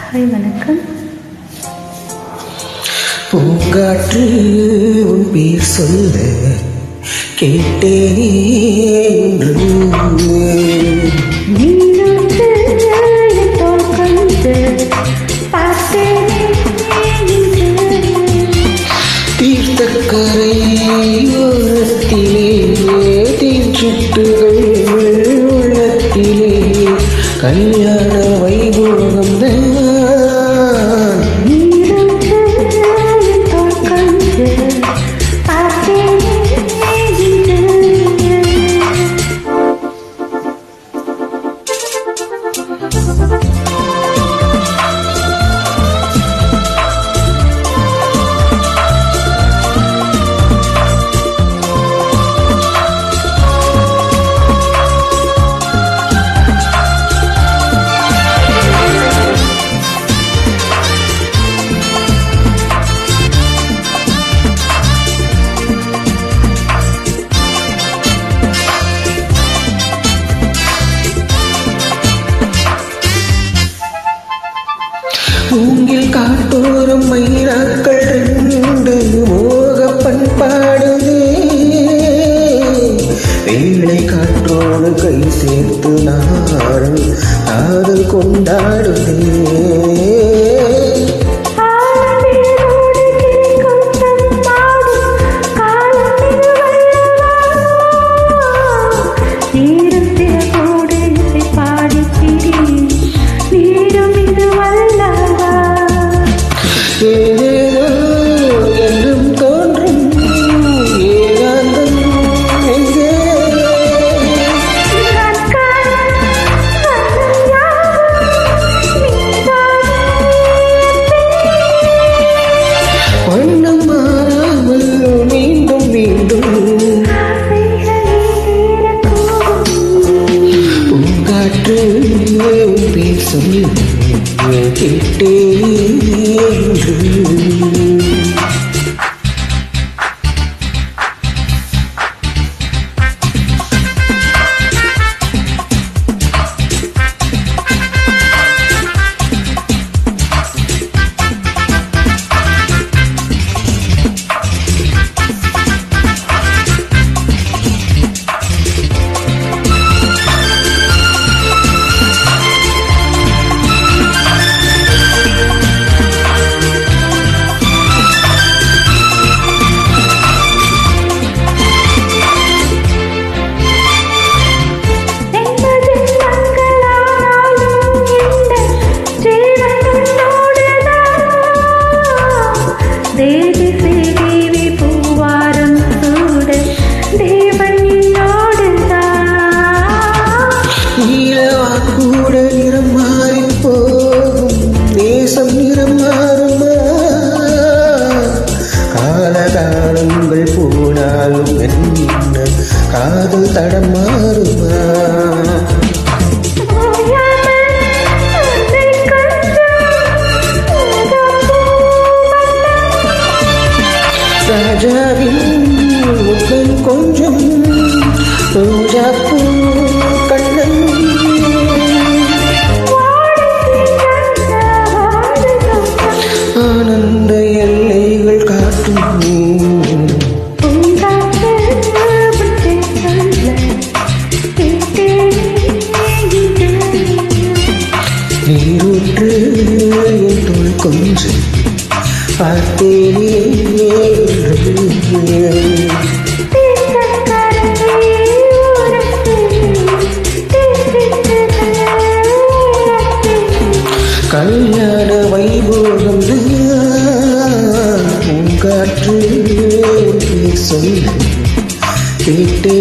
Hi வணக்கம். பூங்காற்று உன் பேர் சொல்ல கேட்டேன் தீர்த்தக்கரை ஓரத்திலே தீர்ச்சுட்டுகள் உள்ளத்திலே கல்யாண வைபோகம் மூங்கில் காட்டோரம் மயிலாக்கள் ரெண்டு மோக பண்பாடுதே வேலை காற்றோடு கை சேர்த்து நாடும் காதல் கொண்டாடுதே கேட்டே கூட நிறம் மாறி போகும் நேசம் நிறம் மாறுமா காலகாலங்கள் போனாலும் என்ன காதல் தடம் மாறுமா ராஜாவின் முகன் கொஞ்சம் ரோஜா பூ கண்ணன் ஆனந்த எல்லைகள் காட்டும் நீரூற்று என் தோள் கொஞ்சம் பார்த்தேனே கல்யாண வைபோகம் பூங்காற்று சொல்ல கேட்டே